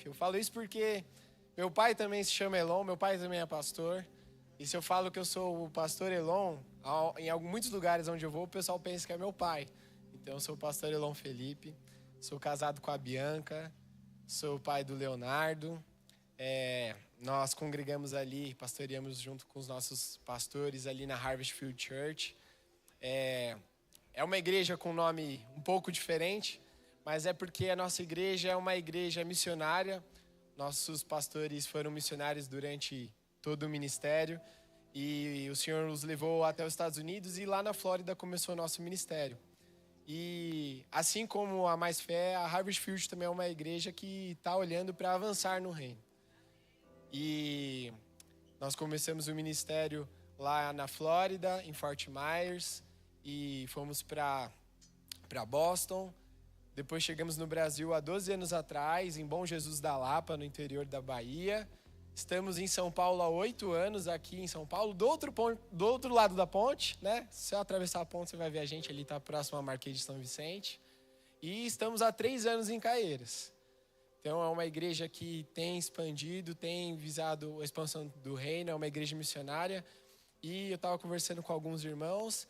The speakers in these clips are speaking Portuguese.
Eu falo isso porque meu pai também se chama Elon, meu pai também é pastor. E se eu falo que eu sou o pastor Elon, em muitos lugares onde eu vou, o pessoal pensa que é meu pai. Então, eu sou o pastor Elon Felipe, sou casado com a Bianca, sou o pai do Leonardo. Nós congregamos ali, pastoreamos junto com os nossos pastores ali na Harvest Field Church. É uma igreja com nome um pouco diferente, mas é porque a nossa igreja é uma igreja missionária. Nossos pastores foram missionários durante todo o ministério e o Senhor os levou até os Estados Unidos e lá na Flórida começou o nosso ministério. E assim como a Mais Fé, a Harvest Field também é uma igreja que está olhando para avançar no reino. E nós começamos o ministério lá na Flórida, em Fort Myers, e fomos para Boston. Depois chegamos no Brasil há 12 anos atrás, em Bom Jesus da Lapa, no interior da Bahia. Estamos em São Paulo há 8 anos, aqui em São Paulo, do outro lado da ponte, né? Se eu atravessar a ponte, você vai ver a gente ali, está próximo à Marquês de São Vicente. E estamos há 3 anos em Caieiras. Então, é uma igreja que tem expandido, tem visado a expansão do reino, é uma igreja missionária. E eu estava conversando com alguns irmãos.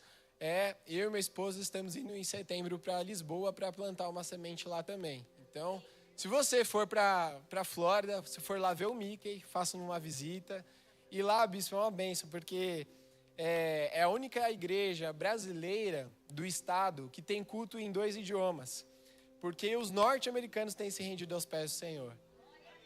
Eu e minha esposa estamos indo em setembro para Lisboa para plantar uma semente lá também. Então, se você for para a Flórida, se for lá ver o Mickey, faça uma visita. E lá, bispo, é uma bênção, porque é a única igreja brasileira do estado que tem culto em 2 idiomas. Porque os norte-americanos têm se rendido aos pés do Senhor.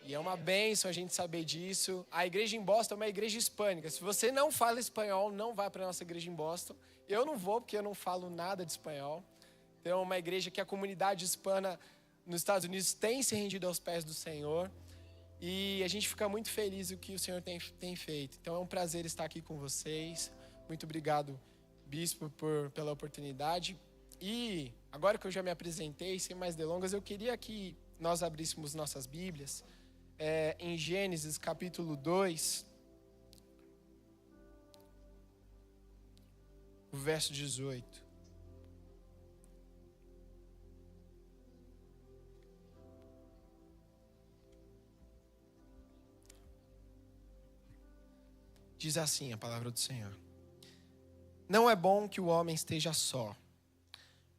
E é uma bênção a gente saber disso. A igreja em Boston é uma igreja hispânica. Se você não fala espanhol, não vá para a nossa igreja em Boston. Eu não vou, porque eu não falo nada de espanhol. Então, é uma igreja que a comunidade hispana nos Estados Unidos tem se rendido aos pés do Senhor. E a gente fica muito feliz com o que o Senhor tem feito. Então, é um prazer estar aqui com vocês. Muito obrigado, bispo, pela oportunidade. E agora que eu já me apresentei, sem mais delongas, eu queria que nós abríssemos nossas Bíblias em Gênesis capítulo 2, o verso 18. Diz assim a palavra do Senhor: Não é bom que o homem esteja só.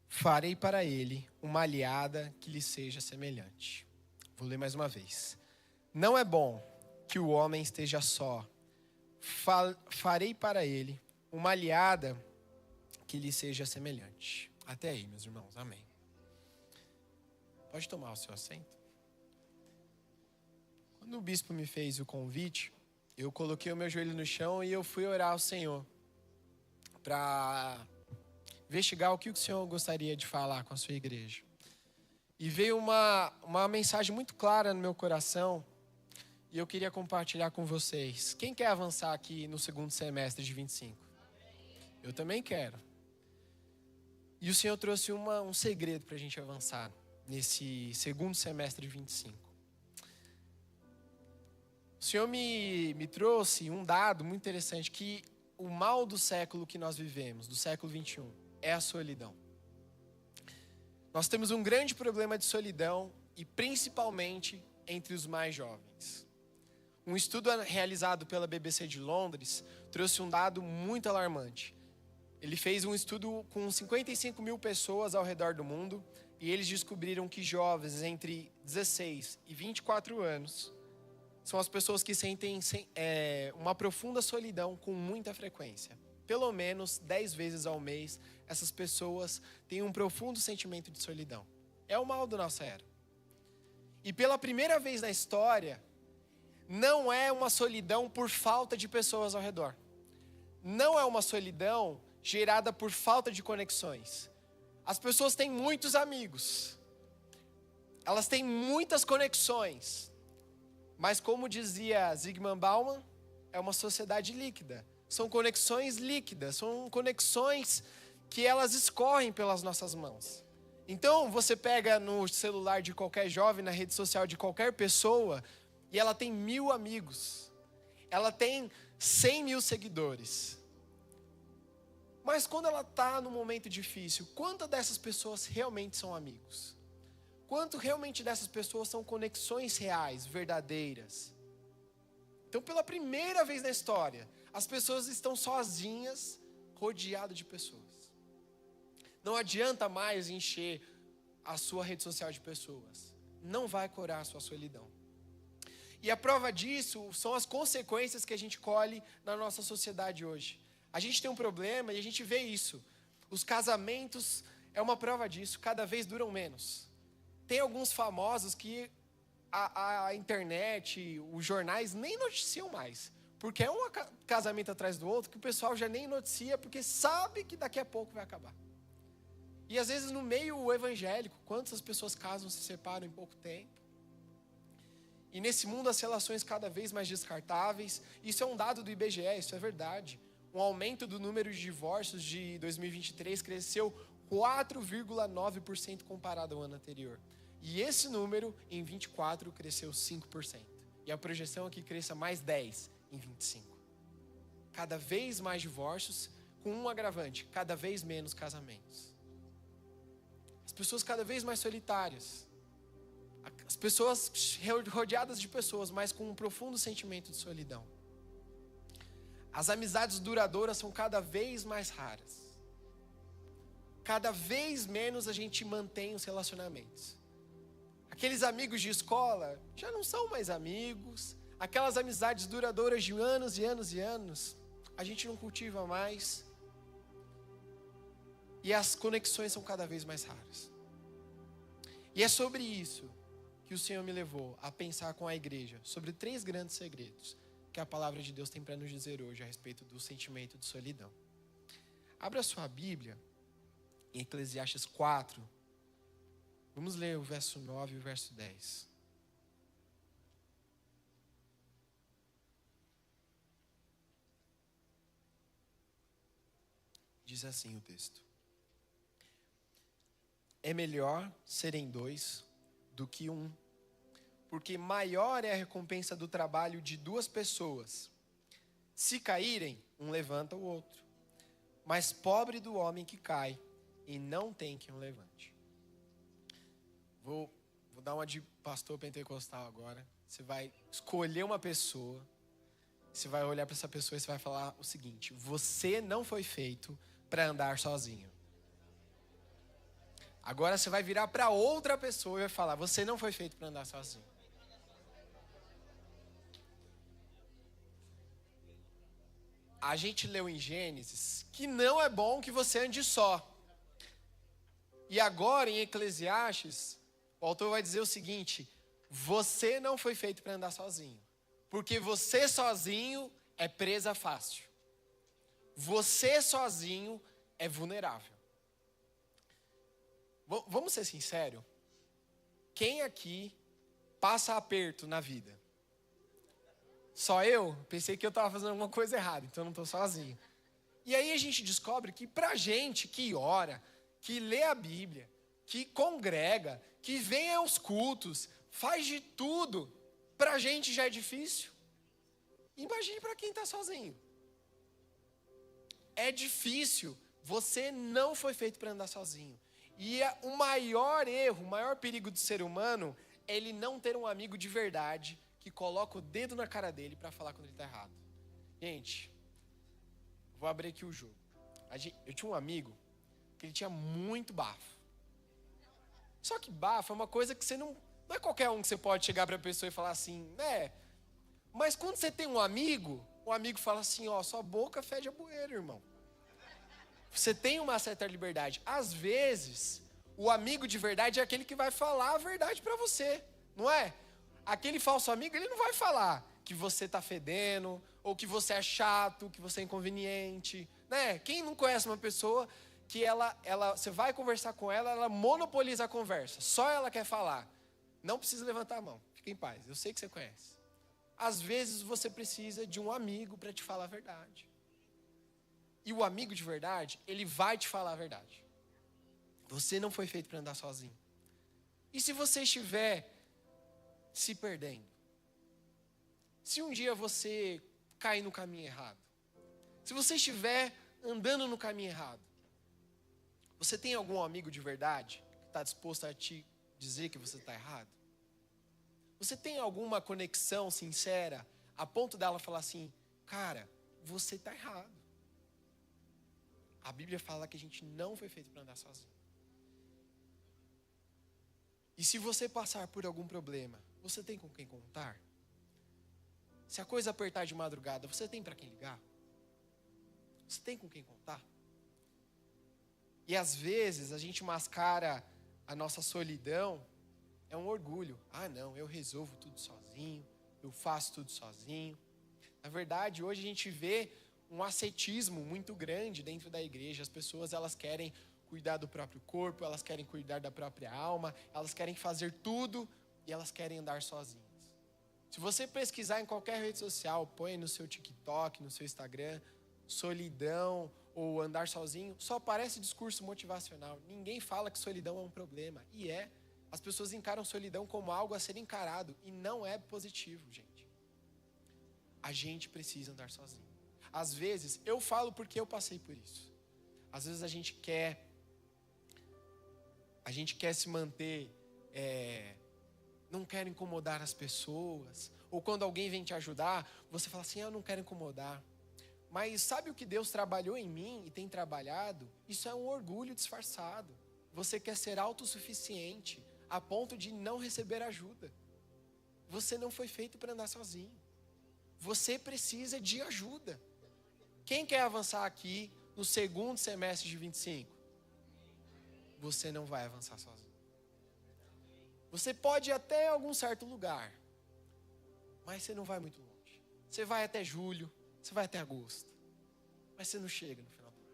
Farei para ele uma aliada que lhe seja semelhante. Vou ler mais uma vez. Não é bom que o homem esteja só. Farei para ele uma aliada que lhe seja semelhante. Até aí, meus irmãos. Amém. Pode tomar o seu assento. Quando o bispo me fez o convite, eu coloquei o meu joelho no chão e eu fui orar ao Senhor para investigar o que o Senhor gostaria de falar com a sua igreja. E veio uma mensagem muito clara no meu coração e eu queria compartilhar com vocês. Quem quer avançar aqui no segundo semestre de 25? Eu também quero. E o Senhor trouxe um segredo para a gente avançar nesse segundo semestre de 25. O Senhor me trouxe um dado muito interessante, que o mal do século que nós vivemos, do século 21, é a solidão. Nós temos um grande problema de solidão, e principalmente entre os mais jovens. Um estudo realizado pela BBC de Londres trouxe um dado muito alarmante. Ele fez um estudo com 55 mil pessoas ao redor do mundo, e eles descobriram que jovens entre 16 e 24 anos são as pessoas que sentem uma profunda solidão com muita frequência. Pelo menos 10 vezes ao mês, essas pessoas têm um profundo sentimento de solidão. É o mal da nossa era. E pela primeira vez na história, não é uma solidão por falta de pessoas ao redor. Não é uma solidão gerada por falta de conexões. As pessoas têm muitos amigos. Elas têm muitas conexões. Mas como dizia Zygmunt Bauman, é uma sociedade líquida. São conexões líquidas, são conexões que elas escorrem pelas nossas mãos. Então, você pega no celular de qualquer jovem, na rede social de qualquer pessoa, e ela tem 1000 amigos. Ela tem 100 mil seguidores. Mas quando ela está num momento difícil, quantas dessas pessoas realmente são amigos? quanto realmente dessas pessoas são conexões reais, verdadeiras. Então, pela primeira vez na história, as pessoas estão sozinhas, rodeadas de pessoas. Não adianta mais encher a sua rede social de pessoas. Não vai curar a sua solidão. E a prova disso são as consequências que a gente colhe na nossa sociedade hoje. A gente tem um problema e a gente vê isso. Os casamentos é uma prova disso, cada vez duram menos. Tem alguns famosos que a internet, os jornais nem noticiam mais. Porque é um casamento atrás do outro que o pessoal já nem noticia, porque sabe que daqui a pouco vai acabar. E às vezes no meio evangélico, quantas pessoas casam, se separam em pouco tempo. E nesse mundo as relações cada vez mais descartáveis. Isso é um dado do IBGE, isso é verdade. Um aumento do número de divórcios de 2023 cresceu 4,9% comparado ao ano anterior. E esse número, em 24, cresceu 5%. E a projeção é que cresça mais 10% em 25. Cada vez mais divórcios, com um agravante, cada vez menos casamentos. As pessoas cada vez mais solitárias. As pessoas rodeadas de pessoas, mas com um profundo sentimento de solidão. As amizades duradouras são cada vez mais raras. Cada vez menos a gente mantém os relacionamentos. Aqueles amigos de escola já não são mais amigos. Aquelas amizades duradouras de anos e anos e anos, a gente não cultiva mais. E as conexões são cada vez mais raras. E é sobre isso que o Senhor me levou a pensar com a igreja, sobre 3 grandes segredos que a palavra de Deus tem para nos dizer hoje a respeito do sentimento de solidão. Abra sua Bíblia em Eclesiastes 4. Vamos ler o verso 9 e o verso 10. Diz assim o texto: é melhor serem 2 do que 1, porque maior é a recompensa do trabalho de 2 pessoas. Se caírem, um levanta o outro. Mas pobre do homem que cai e não tem quem o levante. Vou dar uma de pastor pentecostal agora. Você vai escolher uma pessoa, você vai olhar para essa pessoa e você vai falar o seguinte: você não foi feito para andar sozinho. Agora você vai virar para outra pessoa e vai falar: você não foi feito para andar sozinho. A gente leu em Gênesis que não é bom que você ande só. E agora em Eclesiastes, o autor vai dizer o seguinte: você não foi feito para andar sozinho. Porque você sozinho é presa fácil. Você sozinho é vulnerável. Vamos ser sinceros? Quem aqui passa aperto na vida? Só eu? Pensei que eu estava fazendo alguma coisa errada, então eu não estou sozinho. E aí a gente descobre que pra gente que ora, que lê a Bíblia, que congrega, que vem aos cultos, faz de tudo, pra gente já é difícil. Imagine para quem está sozinho. É difícil. Você não foi feito para andar sozinho. E o maior erro, o maior perigo do ser humano é ele não ter um amigo de verdade que coloca o dedo na cara dele para falar quando ele está errado. Gente, vou abrir aqui o jogo. Eu tinha um amigo que ele tinha muito bafo. Só que bafo é uma coisa que você não é qualquer um que você pode chegar para a pessoa e falar assim, né? Mas quando você tem um amigo, o amigo fala assim, ó, sua boca fede a bueira, irmão. Você tem uma certa liberdade. Às vezes, o amigo de verdade é aquele que vai falar a verdade para você, não é? Aquele falso amigo, ele não vai falar que você tá fedendo, ou que você é chato, que você é inconveniente, né? Quem não conhece uma pessoa que você vai conversar com ela, ela monopoliza a conversa, só ela quer falar. Não precisa levantar a mão, fica em paz, eu sei que você conhece. Às vezes você precisa de um amigo para te falar a verdade. E o amigo de verdade, ele vai te falar a verdade. Você não foi feito para andar sozinho. E se você estiver se perdendo? Se um dia você cair no caminho errado? Se você estiver andando no caminho errado? Você tem algum amigo de verdade que está disposto a te dizer que você está errado? Você tem alguma conexão sincera a ponto dela falar assim, cara, você está errado. A Bíblia fala que a gente não foi feito para andar sozinho. E se você passar por algum problema, você tem com quem contar? Se a coisa apertar de madrugada, você tem para quem ligar? Você tem com quem contar? E às vezes a gente mascara a nossa solidão, é um orgulho. Ah não, eu resolvo tudo sozinho, eu faço tudo sozinho. Na verdade, hoje a gente vê um ascetismo muito grande dentro da igreja. As pessoas, elas querem cuidar do próprio corpo, elas querem cuidar da própria alma, elas querem fazer tudo e elas querem andar sozinhas. Se você pesquisar em qualquer rede social, põe no seu TikTok, no seu Instagram, solidão ou andar sozinho, só aparece discurso motivacional. Ninguém fala que solidão é um problema. E é. As pessoas encaram solidão como algo a ser encarado. E não é positivo, gente. A gente precisa andar sozinho. Às vezes, eu falo porque eu passei por isso. Às vezes a gente quer se manter, não quer incomodar as pessoas. Ou quando alguém vem te ajudar, você fala assim, eu não quero incomodar. Mas sabe o que Deus trabalhou em mim e tem trabalhado? Isso é um orgulho disfarçado. Você quer ser autossuficiente a ponto de não receber ajuda. Você não foi feito para andar sozinho. Você precisa de ajuda. Quem quer avançar aqui no segundo semestre de 25? Você não vai avançar sozinho. Você pode ir até algum certo lugar, mas você não vai muito longe. Você vai até julho, você vai até agosto, mas você não chega no final do ano.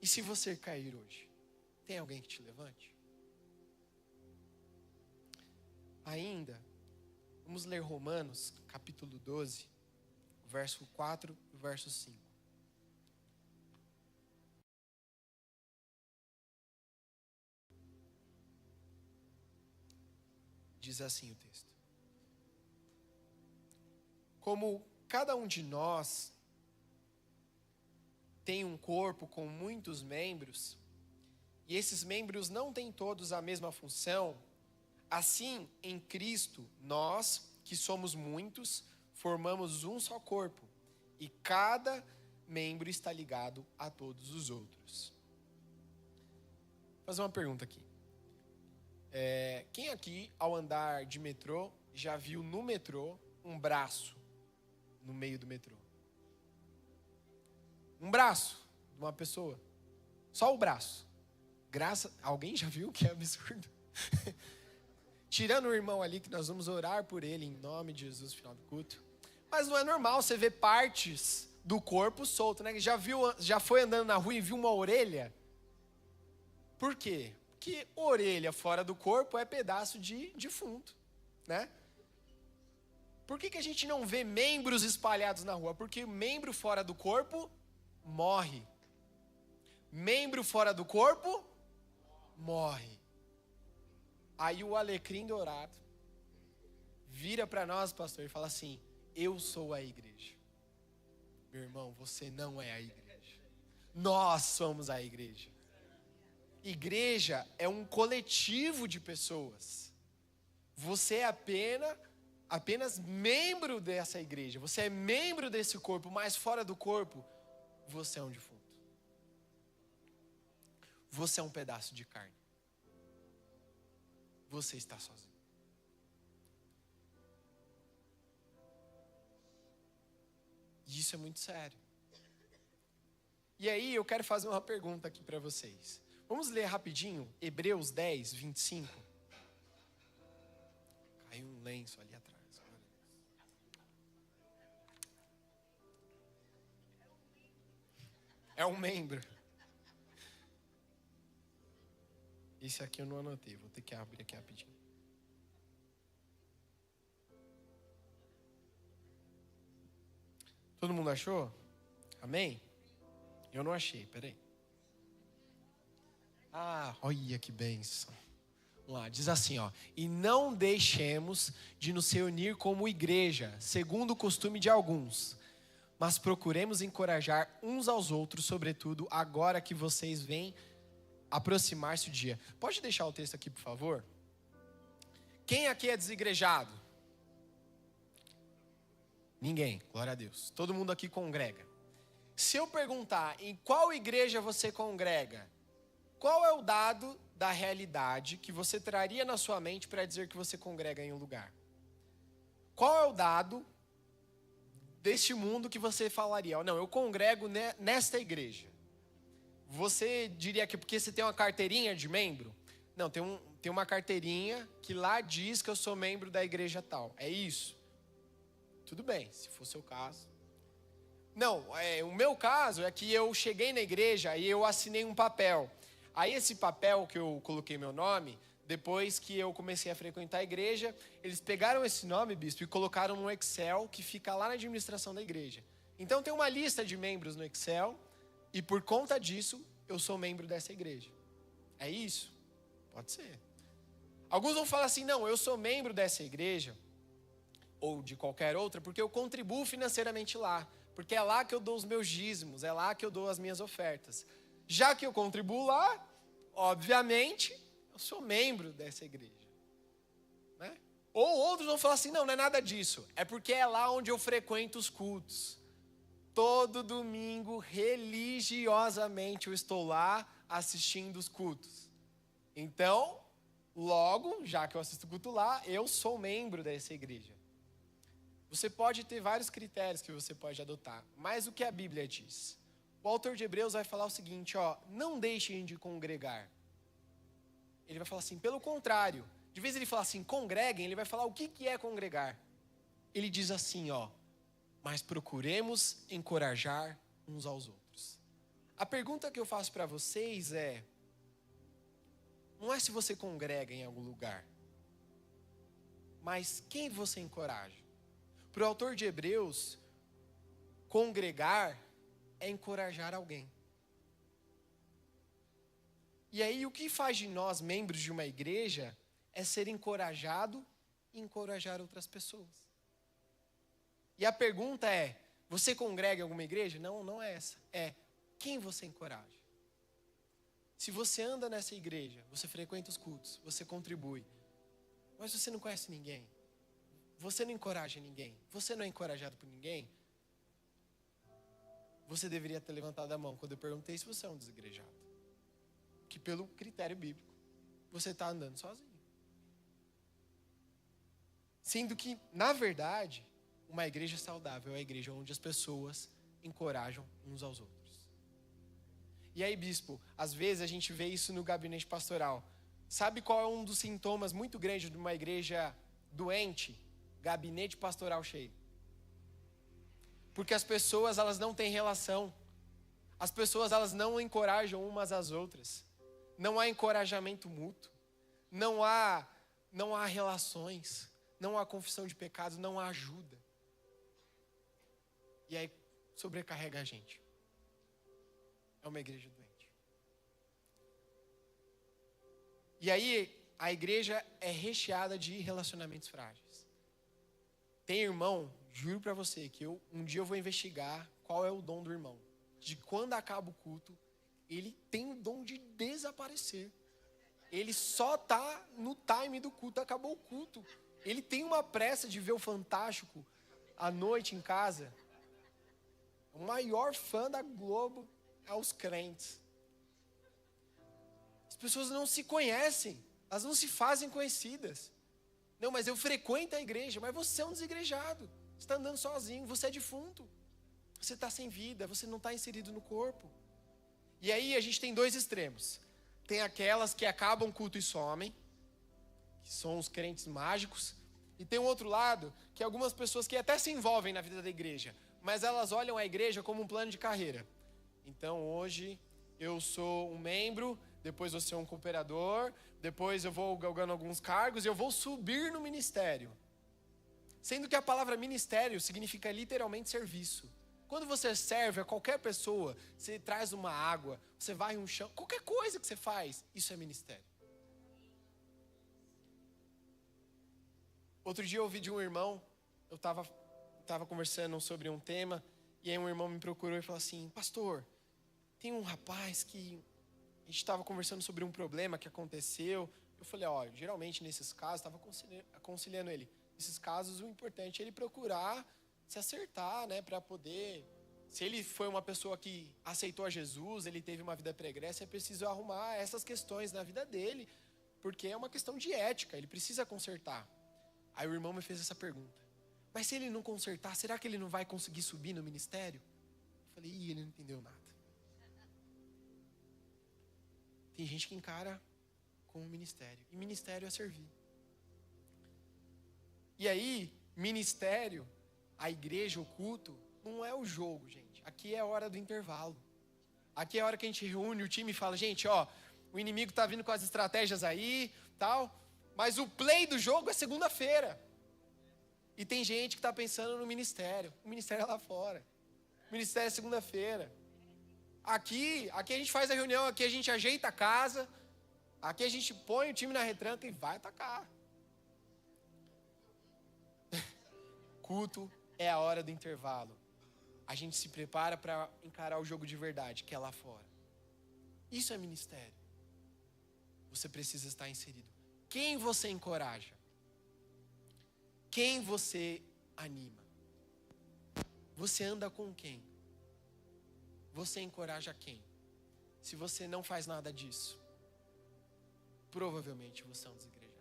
E se você cair hoje, tem alguém que te levante? Ainda, vamos ler Romanos, capítulo 12, verso 4 e verso 5. Diz assim o texto. Como cada um de nós tem um corpo com muitos membros, e esses membros não têm todos a mesma função, assim, em Cristo, nós, que somos muitos, formamos um só corpo, e cada membro está ligado a todos os outros. Vou fazer uma pergunta aqui. Quem aqui, ao andar de metrô, já viu no metrô um braço no meio do metrô? Um braço de uma pessoa. Só o braço. Alguém já viu? Que absurdo. Tirando o irmão ali, que nós vamos orar por ele em nome de Jesus no final do culto. Mas não é normal você ver partes do corpo solto, né? Já foi andando na rua e viu uma orelha? Por quê? Porque orelha fora do corpo é pedaço de defunto, né? Por que a gente não vê membros espalhados na rua? Porque membro fora do corpo morre. Membro fora do corpo morre. Aí o alecrim dourado vira para nós, pastor, e fala assim, eu sou a igreja. Meu irmão, você não é a igreja. Nós somos a igreja. Igreja é um coletivo de pessoas. Você é apenas membro dessa igreja. Você é membro desse corpo, mas fora do corpo, você é um defunto. Você é um pedaço de carne. Você está sozinho. E isso é muito sério. E aí eu quero fazer uma pergunta aqui para vocês. Vamos ler rapidinho Hebreus 10, 25. Caiu um lenço ali atrás. É um membro. Esse aqui eu não anotei, vou ter que abrir aqui rapidinho. Todo mundo achou? Amém? Eu não achei, peraí. Olha que bênção. Vamos lá, diz assim, e não deixemos de nos reunir como igreja, segundo o costume de alguns, mas procuremos encorajar uns aos outros, sobretudo agora que vocês veem aproximar-se o dia. Pode deixar o texto aqui, por favor? Quem aqui é desigrejado? Ninguém, glória a Deus. Todo mundo aqui congrega. Se eu perguntar em qual igreja você congrega, qual é o dado da realidade que você traria na sua mente para dizer que você congrega em um lugar? Qual é o dado deste mundo que você falaria? Não, eu congrego nesta igreja. Você diria que porque você tem uma carteirinha de membro? Não, tem uma carteirinha que lá diz que eu sou membro da igreja tal. É isso? Tudo bem, se for o seu caso. Não, o meu caso é que eu cheguei na igreja e eu assinei um papel. Aí esse papel que eu coloquei meu nome, depois que eu comecei a frequentar a igreja, eles pegaram esse nome, bispo, e colocaram no Excel que fica lá na administração da igreja. Então tem uma lista de membros no Excel e por conta disso eu sou membro dessa igreja. É isso? Pode ser. Alguns vão falar assim, não, eu sou membro dessa igreja ou de qualquer outra porque eu contribuo financeiramente lá. Porque é lá que eu dou os meus dízimos, é lá que eu dou as minhas ofertas. Já que eu contribuo lá, obviamente, eu sou membro dessa igreja. Né? Ou outros vão falar assim, não é nada disso. É porque é lá onde eu frequento os cultos. Todo domingo, religiosamente, eu estou lá assistindo os cultos. Então, logo, já que eu assisto o culto lá, eu sou membro dessa igreja. Você pode ter vários critérios que você pode adotar, mas o que a Bíblia diz? O autor de Hebreus vai falar o seguinte, não deixem de congregar. Ele vai falar assim, pelo contrário, de vez ele falar assim, congreguem, ele vai falar o que é congregar. Ele diz assim, mas procuremos encorajar uns aos outros. A pergunta que eu faço para vocês não é se você congrega em algum lugar, mas quem você encoraja. Para o autor de Hebreus, congregar é encorajar alguém. E aí o que faz de nós, membros de uma igreja, é ser encorajado e encorajar outras pessoas. E a pergunta é, você congrega em alguma igreja? Não é essa. É, quem você encoraja? Se você anda nessa igreja, você frequenta os cultos, você contribui, mas você não conhece ninguém, você não encoraja ninguém, você não é encorajado por ninguém, você deveria ter levantado a mão quando eu perguntei se você é um desigrejado. Que pelo critério bíblico, você está andando sozinho. Sendo que, na verdade, uma igreja saudável é a igreja onde as pessoas encorajam uns aos outros. E aí, bispo, às vezes a gente vê isso no gabinete pastoral. Sabe qual é um dos sintomas muito grandes de uma igreja doente? Gabinete pastoral cheio. Porque as pessoas, elas não têm relação. As pessoas, elas não encorajam umas às outras. Não há encorajamento mútuo. Não há relações. Não há confissão de pecados. Não há ajuda. E aí, sobrecarrega a gente. É uma igreja doente. E aí, a igreja é recheada de relacionamentos frágeis. Tem irmão, juro pra você, que um dia eu vou investigar qual é o dom do irmão. De quando acaba o culto, ele tem o dom de desaparecer. Ele só tá no time do culto, acabou o culto. Ele tem uma pressa de ver o Fantástico à noite em casa. O maior fã da Globo é os crentes. As pessoas não se conhecem, elas não se fazem conhecidas. Não, mas eu frequento a igreja, mas você é um desigrejado. Você está andando sozinho, você é defunto. Você está sem vida, você não está inserido no corpo. E aí a gente tem dois extremos. Tem aquelas que acabam o culto e somem, que são os crentes mágicos. E tem um outro lado, que é algumas pessoas que até se envolvem na vida da igreja, mas elas olham a igreja como um plano de carreira. Então hoje eu sou um membro, depois vou ser um cooperador, depois eu vou galgando alguns cargos e eu vou subir no ministério. Sendo que a palavra ministério significa literalmente serviço. Quando você serve a qualquer pessoa, você traz uma água, você varre um chão, qualquer coisa que você faz, isso é ministério. Outro dia eu ouvi de um irmão, eu estava conversando sobre um tema, e aí um irmão me procurou e falou assim, pastor, tem um rapaz que A gente estava conversando sobre um problema que aconteceu. Eu falei, ó, geralmente nesses casos, estava aconselhando ele. Nesses casos, o importante é ele procurar se acertar, né, para poder... Se ele foi uma pessoa que aceitou a Jesus, ele teve uma vida pregressa, é preciso arrumar essas questões na vida dele, porque é uma questão de ética, ele precisa consertar. Aí o irmão me fez essa pergunta. Mas se ele não consertar, será que ele não vai conseguir subir no ministério? Eu falei, ele não entendeu nada. Tem gente que encara como ministério. E ministério é servir. E aí, ministério, a igreja, o culto, não é o jogo, gente. Aqui é a hora do intervalo. Aqui é a hora que a gente reúne o time e fala, gente, ó, o inimigo tá vindo com as estratégias aí, tal, mas o play do jogo é segunda-feira. E tem gente que tá pensando no ministério. O ministério é lá fora. O ministério é segunda-feira. Aqui a gente faz a reunião, aqui a gente ajeita a casa, aqui a gente põe o time na retranca e vai atacar. Culto é a hora do intervalo. A gente se prepara para encarar o jogo de verdade, que é lá fora. Isso é ministério. Você precisa estar inserido. Quem você encoraja? Quem você anima? Você anda com quem? Você encoraja quem? Se você não faz nada disso, provavelmente você é um desigrejado.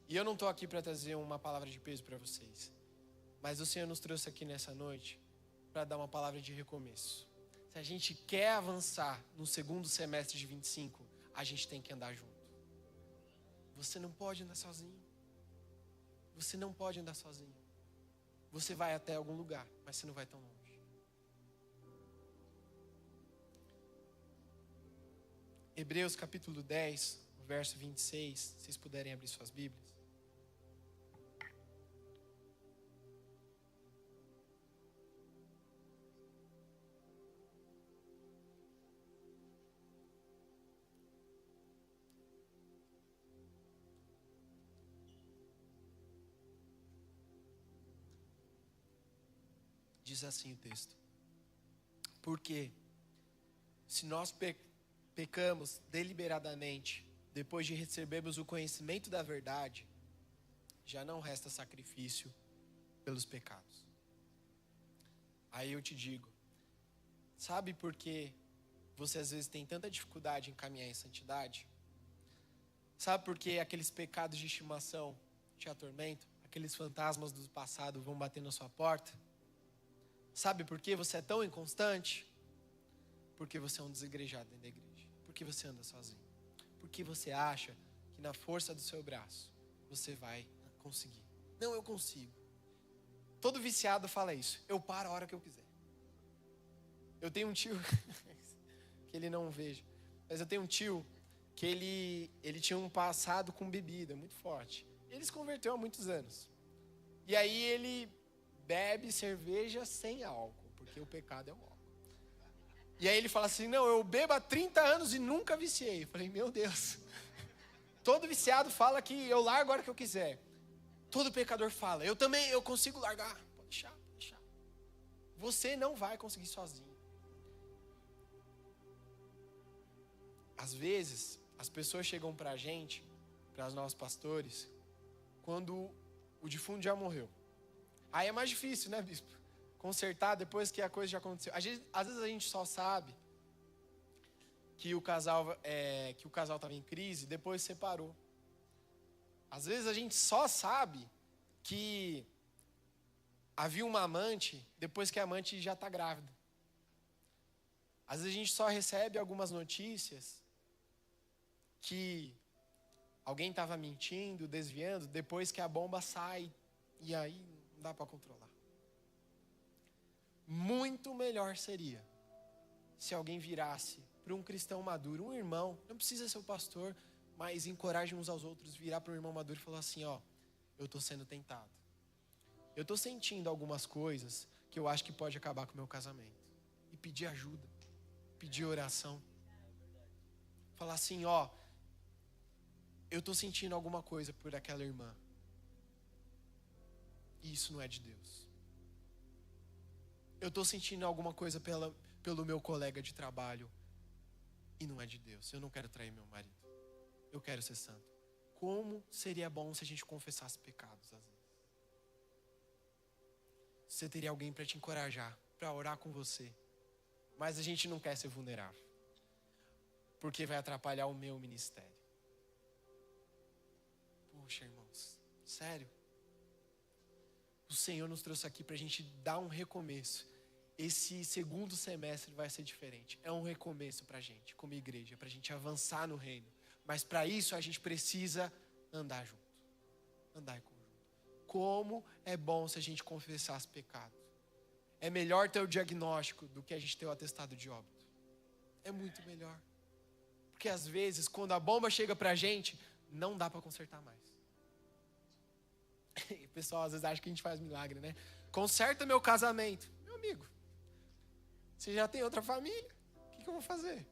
E eu não estou aqui para trazer uma palavra de peso para vocês, mas o Senhor nos trouxe aqui nessa noite para dar uma palavra de recomeço. Se a gente quer avançar no segundo semestre de 25, a gente tem que andar junto. Você não pode andar sozinho. Você não pode andar sozinho. Você vai até algum lugar, mas você não vai tão longe. Hebreus capítulo 10, verso 26, se vocês puderem abrir suas Bíblias. Diz assim o texto. Porque se nós pecamos deliberadamente, depois de recebermos o conhecimento da verdade, já não resta sacrifício pelos pecados. Aí eu te digo, sabe por que você às vezes tem tanta dificuldade em caminhar em santidade? Sabe por que aqueles pecados de estimação te atormentam? Aqueles fantasmas do passado vão bater na sua porta? Sabe por que você é tão inconstante? Porque você é um desigrejado dentro da igreja. Porque você anda sozinho. Porque você acha que na força do seu braço você vai conseguir. Não, eu consigo. Todo viciado fala isso. Eu paro a hora que eu quiser. Eu tenho um tio que ele não veja, mas eu tenho um tio que ele tinha um passado com bebida muito forte. Ele se converteu há muitos anos. E aí ele bebe cerveja sem álcool, porque o pecado é o álcool. E aí ele fala assim, não, eu bebo há 30 anos e nunca viciei. Eu falei, meu Deus. Todo viciado fala que eu largo a hora que eu quiser. Todo pecador fala, eu também, eu consigo largar. Pode deixar, pode deixar. Você não vai conseguir sozinho. Às vezes, as pessoas chegam pra gente, para os nossos pastores, quando o defunto já morreu. Aí é mais difícil, né, bispo? Consertar depois que a coisa já aconteceu. Às vezes a gente só sabe que o casal estava em crise, depois separou. Às vezes a gente só sabe que havia uma amante depois que a amante já está grávida. Às vezes a gente só recebe algumas notícias que alguém estava mentindo, desviando, depois que a bomba sai e aí não dá para controlar. Muito melhor seria se alguém virasse para um cristão maduro, um irmão, não precisa ser o pastor, mas encoraje uns aos outros, virar para um irmão maduro e falar assim, ó, eu estou sendo tentado. Eu estou sentindo algumas coisas que eu acho que pode acabar com o meu casamento. E pedir ajuda, pedir oração. Falar assim, ó, eu estou sentindo alguma coisa por aquela irmã. E isso não é de Deus. Eu estou sentindo alguma coisa pelo meu colega de trabalho. e não é de Deus. Eu não quero trair meu marido. Eu quero ser santo. Como seria bom se a gente confessasse pecados às vezes? Você teria alguém para te encorajar, para orar com você. Mas a gente não quer ser vulnerável, porque vai atrapalhar o meu ministério. Poxa, irmãos, sério. O Senhor nos trouxe aqui para a gente dar um recomeço. Esse segundo semestre vai ser diferente. É um recomeço para a gente, como igreja, para a gente avançar no reino. Mas para isso a gente precisa andar junto. Andar em conjunto. Como é bom se a gente confessasse pecado. É melhor ter o diagnóstico do que a gente ter o atestado de óbito. É muito melhor. Porque às vezes, quando a bomba chega pra gente, não dá pra consertar mais. E o pessoal às vezes acha que a gente faz milagre, né? Conserta meu casamento. Meu amigo, você já tem outra família? O que eu vou fazer?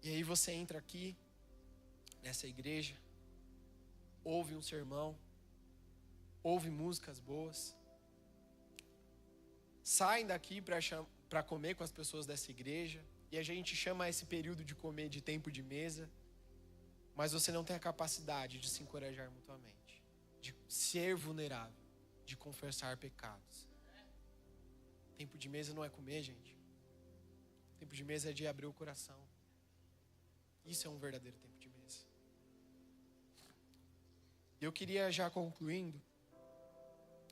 E aí você entra aqui, nessa igreja, ouve um sermão, ouve músicas boas, saem daqui para comer com as pessoas dessa igreja, e a gente chama esse período de comer de tempo de mesa, mas você não tem a capacidade de se encorajar mutuamente, de ser vulnerável, de confessar pecados. Tempo de mesa não é comer, gente. Tempo de mesa é de abrir o coração. Isso é um verdadeiro tempo de mesa. Eu queria, já concluindo,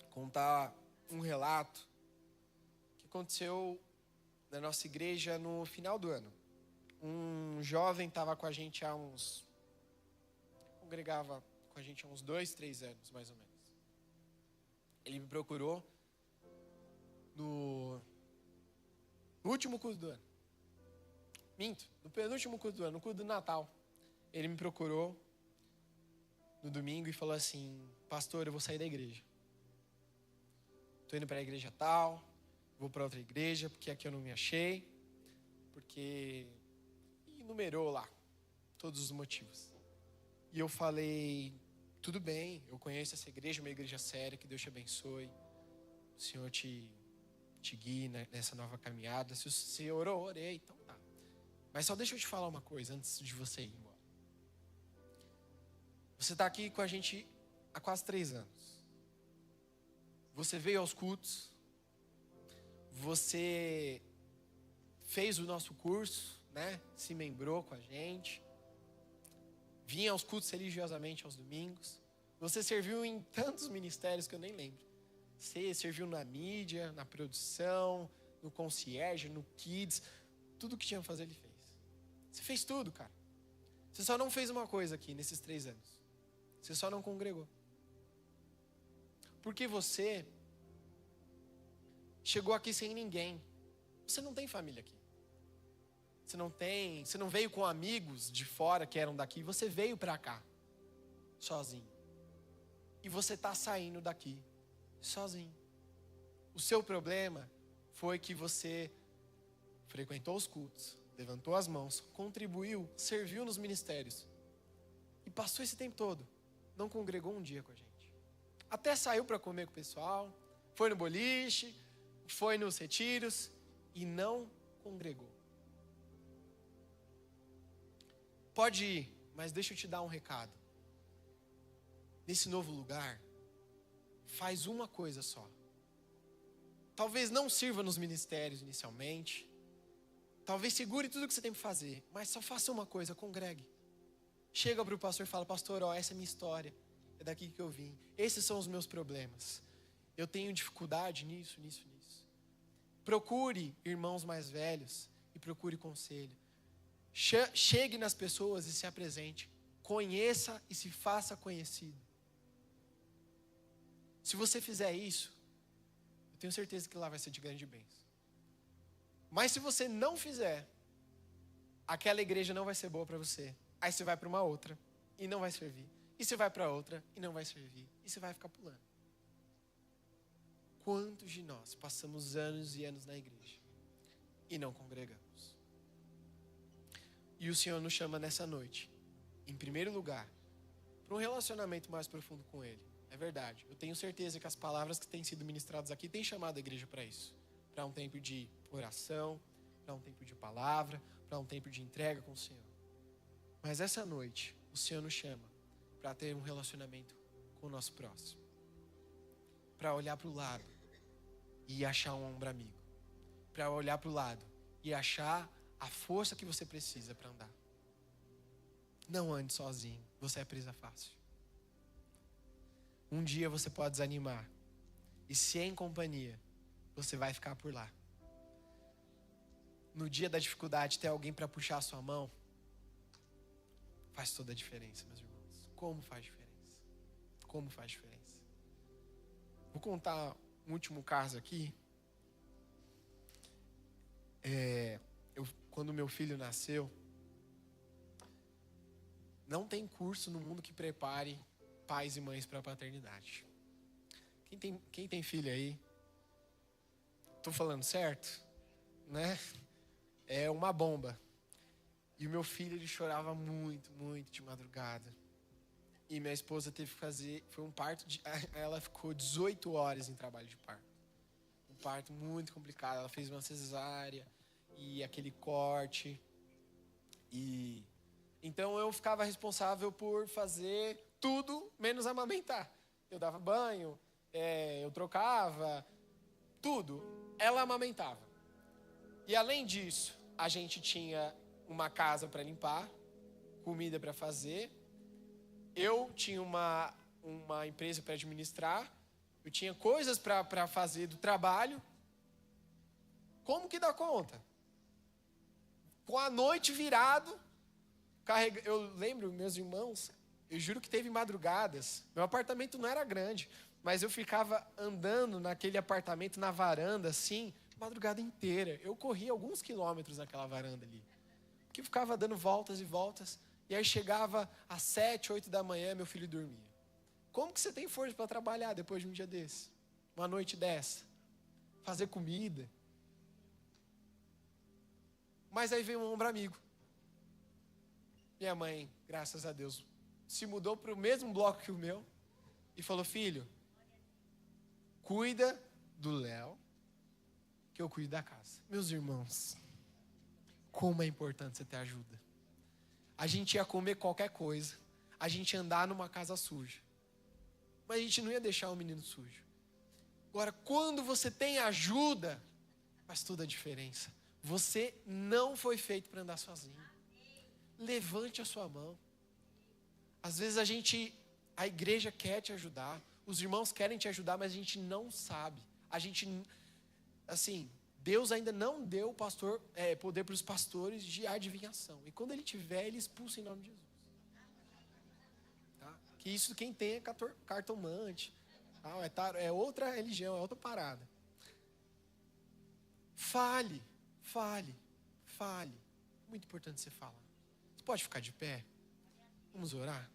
contar um relato que aconteceu na nossa igreja no final do ano. Um jovem estava com a gente congregava com a gente há uns 2, 3 anos, mais ou menos. Ele me procurou no último culto do ano. Minto, no penúltimo culto do ano, no culto do Natal. Ele me procurou no domingo e falou assim: pastor, eu vou sair da igreja. Estou indo para a igreja tal, vou para outra igreja, porque aqui eu não me achei. Porque... E numerou lá todos os motivos. E eu falei: tudo bem, eu conheço essa igreja, uma igreja séria, que Deus te abençoe. O Senhor te guie nessa nova caminhada. Se você orou, orei, então tá. Mas só deixa eu te falar uma coisa antes de você ir embora. Você está aqui com a gente há quase 3 anos. Você veio aos cultos. Você fez o nosso curso, né? Se membrou com a gente. Vinha aos cultos religiosamente aos domingos. Você serviu em tantos ministérios que eu nem lembro. Você serviu na mídia, na produção, no concierge, no kids. Tudo que tinha que fazer ele fez. Você fez tudo, cara. Você só não fez uma coisa aqui nesses 3 anos. Você só não congregou. Porque você chegou aqui sem ninguém. Você não tem família aqui. Você não veio com amigos de fora que eram daqui. Você veio pra cá, sozinho. E você tá saindo daqui, sozinho. O seu problema foi que você frequentou os cultos, levantou as mãos, contribuiu, serviu nos ministérios. E passou esse tempo todo. Não congregou um dia com a gente. Até saiu para comer com o pessoal. Foi no boliche. Foi nos retiros. E não congregou. Pode ir, mas deixa eu te dar um recado. Nesse novo lugar, faz uma coisa só. Talvez não sirva nos ministérios inicialmente. Talvez segure tudo que você tem para fazer. Mas só faça uma coisa, congregue. Chega para o pastor e fala: pastor, essa é a minha história. É daqui que eu vim. Esses são os meus problemas. Eu tenho dificuldade nisso. Procure irmãos mais velhos e procure conselho. Chegue nas pessoas e se apresente. Conheça e se faça conhecido. Se você fizer isso, eu tenho certeza que lá vai ser de grande bênção. Mas se você não fizer, aquela igreja não vai ser boa para você. Aí você vai para uma outra e não vai servir. E você vai para outra e não vai servir. E você vai ficar pulando. Quantos de nós passamos anos e anos na igreja e não congregamos? E o Senhor nos chama nessa noite, em primeiro lugar, para um relacionamento mais profundo com Ele. É verdade. Eu tenho certeza que as palavras que têm sido ministradas aqui têm chamado a igreja para isso. Para um tempo de oração, para um tempo de palavra, para um tempo de entrega com o Senhor. Mas essa noite, o Senhor nos chama para ter um relacionamento com o nosso próximo. Para olhar para o lado e achar um ombro amigo. Para olhar para o lado e achar a força que você precisa para andar. Não ande sozinho, você é presa fácil. Um dia você pode desanimar. E se é em companhia, você vai ficar por lá. No dia da dificuldade, ter alguém para puxar a sua mão, faz toda a diferença, meus irmãos. Como faz diferença? Como faz diferença? Vou contar um último caso aqui. Quando meu filho nasceu, não tem curso no mundo que prepare pais e mães para a paternidade. Quem tem filho aí? Tô falando certo? Né? É uma bomba. E o meu filho, ele chorava muito, muito de madrugada. E minha esposa teve que fazer, foi um parto, ela ficou 18 horas em trabalho de parto. Um parto muito complicado. Ela fez uma cesárea e aquele corte. Então eu ficava responsável por fazer tudo menos amamentar. Eu dava banho, eu trocava, tudo. Ela amamentava. E além disso, a gente tinha uma casa para limpar, comida para fazer. Eu tinha uma empresa para administrar. Eu tinha coisas para fazer do trabalho. Como que dá conta? Com a noite virado, eu lembro, meus irmãos, eu juro que teve madrugadas. Meu apartamento não era grande, mas eu ficava andando naquele apartamento, na varanda, assim, madrugada inteira. Eu corria alguns quilômetros naquela varanda ali. Porque eu ficava dando voltas e voltas. E aí chegava às 7, 8 da manhã, meu filho dormia. Como que você tem força para trabalhar depois de um dia desse? Uma noite dessa? Fazer comida? Mas aí veio um ombro amigo. Minha mãe, graças a Deus, se mudou para o mesmo bloco que o meu e falou: filho, cuida do Léo, que eu cuido da casa. Meus irmãos, como é importante você ter ajuda. A gente ia comer qualquer coisa, a gente ia andar numa casa suja, mas a gente não ia deixar o menino sujo. Agora, quando você tem ajuda, faz toda a diferença. Você não foi feito para andar sozinho. Levante a sua mão. Às vezes a igreja quer te ajudar, os irmãos querem te ajudar, mas a gente não sabe. Deus ainda não deu poder para os pastores de adivinhação. E quando ele tiver, ele expulsa em nome de Jesus. Tá? Que isso quem tem é cartomante. É outra religião, é outra parada. Fale. Muito importante você falar. Você pode ficar de pé? Vamos orar?